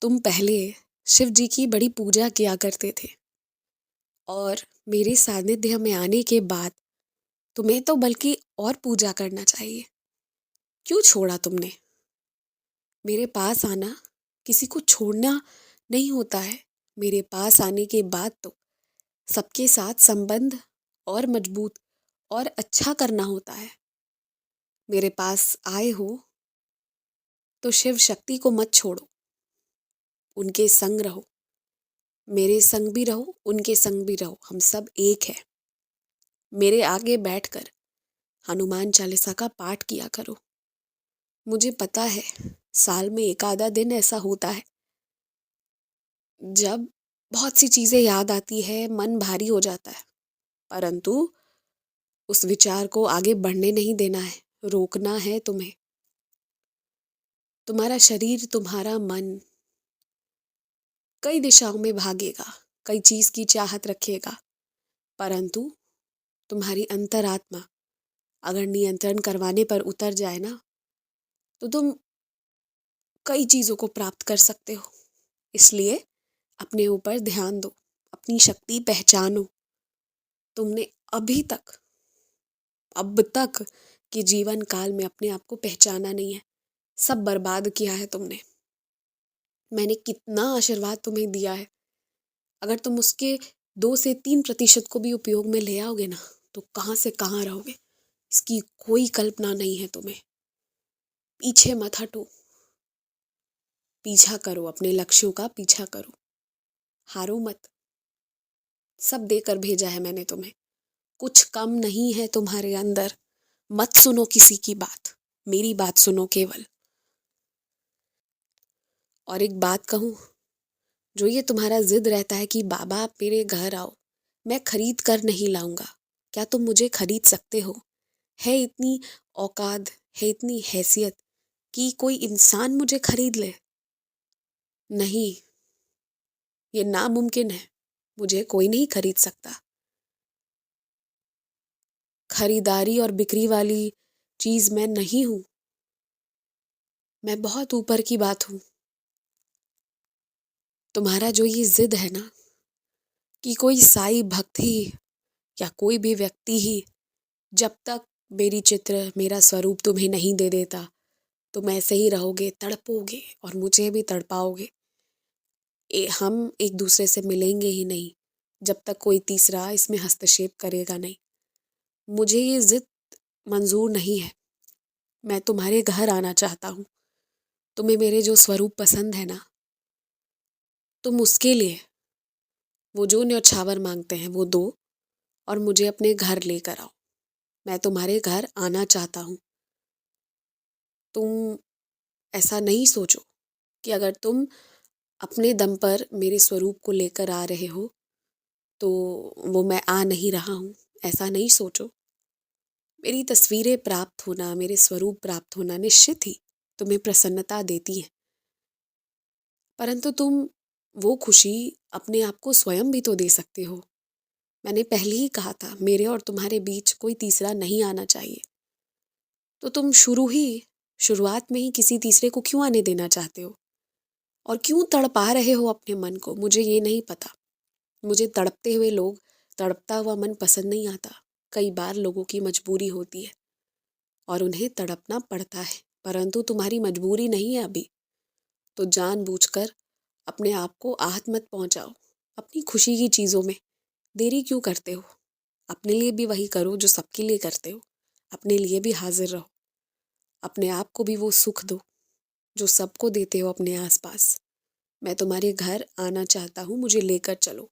तुम पहले शिव जी की बड़ी पूजा किया करते थे और मेरे सानिध्य में आने के बाद तुम्हें तो बल्कि और पूजा करना चाहिए। क्यों छोड़ा तुमने? मेरे पास आना किसी को छोड़ना नहीं होता है। मेरे पास आने के बाद तो सबके साथ संबंध और मजबूत और अच्छा करना होता है। मेरे पास आए हो तो शिव शक्ति को मत छोड़ो, उनके संग रहो। मेरे संग भी रहो, उनके संग भी रहो, हम सब एक है। मेरे आगे बैठकर हनुमान चालीसा का पाठ किया करो। मुझे पता है साल में एक आधा दिन ऐसा होता है जब बहुत सी चीजें याद आती है, मन भारी हो जाता है, परंतु उस विचार को आगे बढ़ने नहीं देना है, रोकना है तुम्हें। तुम्हारा शरीर, तुम्हारा मन कई दिशाओं में भागेगा, कई चीज की चाहत रखेगा, परंतु तुम्हारी अंतरात्मा अगर नियंत्रण करवाने पर उतर जाए ना, तो तुम कई चीजों को प्राप्त कर सकते हो। इसलिए अपने ऊपर ध्यान दो, अपनी शक्ति पहचानो। तुमने अभी तक, अब तक के जीवन काल में अपने आप को पहचाना नहीं है। सब बर्बाद किया है तुमने। मैंने कितना आशीर्वाद तुम्हें दिया है, अगर तुम उसके 2 से 3% को भी उपयोग में ले आओगे ना, तो कहाँ से कहाँ रहोगे, इसकी कोई कल्पना नहीं है तुम्हें। पीछे मत हटो, पीछा करो, अपने लक्ष्यों का पीछा करो, हारो मत। सब देकर भेजा है मैंने तुम्हें, कुछ कम नहीं है तुम्हारे अंदर। मत सुनो किसी की बात, मेरी बात सुनो केवल। और एक बात कहूँ, जो ये तुम्हारा जिद रहता है कि बाबा आप मेरे घर आओ, मैं खरीद कर नहीं लाऊंगा। क्या तुम मुझे खरीद सकते हो? है इतनी औकात, है इतनी हैसियत कि कोई इंसान मुझे खरीद ले? नहीं, ये नामुमकिन है। मुझे कोई नहीं खरीद सकता। खरीदारी और बिक्री वाली चीज मैं नहीं हूं। मैं बहुत ऊपर की बात हूं। तुम्हारा जो ये जिद है ना कि कोई साई भक्त ही या कोई भी व्यक्ति ही जब तक मेरी चित्र, मेरा स्वरूप तुम्हें नहीं दे देता, तुम ऐसे ही रहोगे, तड़पोगे और मुझे भी तड़पाओगे। हम एक दूसरे से मिलेंगे ही नहीं जब तक कोई तीसरा इसमें हस्तक्षेप करेगा नहीं। मुझे ये जिद मंजूर नहीं है। मैं तुम्हारे घर आना चाहता हूँ। तुम्हें मेरे जो स्वरूप पसंद है ना, तुम उसके लिए वो जो न्यौछावर मांगते हैं वो दो और मुझे अपने घर लेकर आओ। मैं तुम्हारे घर आना चाहता हूँ। तुम ऐसा नहीं सोचो कि अगर तुम अपने दम पर मेरे स्वरूप को लेकर आ रहे हो तो वो मैं आ नहीं रहा हूँ। ऐसा नहीं सोचो। मेरी तस्वीरें प्राप्त होना, मेरे स्वरूप प्राप्त होना निश्चित ही तुम्हें प्रसन्नता देती है, परंतु तुम वो खुशी अपने आप को स्वयं भी तो दे सकते हो। मैंने पहले ही कहा था, मेरे और तुम्हारे बीच कोई तीसरा नहीं आना चाहिए। तो तुम शुरुआत में ही किसी तीसरे को क्यों आने देना चाहते हो? और क्यों तड़पा रहे हो अपने मन को? मुझे ये नहीं पता। मुझे तड़पते हुए लोग, तड़पता हुआ मन पसंद नहीं आता। कई बार लोगों की मजबूरी होती है और उन्हें तड़पना पड़ता है, परंतु तुम्हारी मजबूरी नहीं है अभी। तो जानबूझकर अपने आप को आहत मत पहुंचाओ अपनी खुशी की चीजों में। देरी क्यों करते हो? अपने लिए भी वही करो जो सबके लिए करते हो। अपने लिए भी हाजिर रहो। अपने आप को भी वो सुख दो जो सबको देते हो अपने आसपास। मैं तुम्हारे घर आना चाहता हूँ, मुझे लेकर चलो।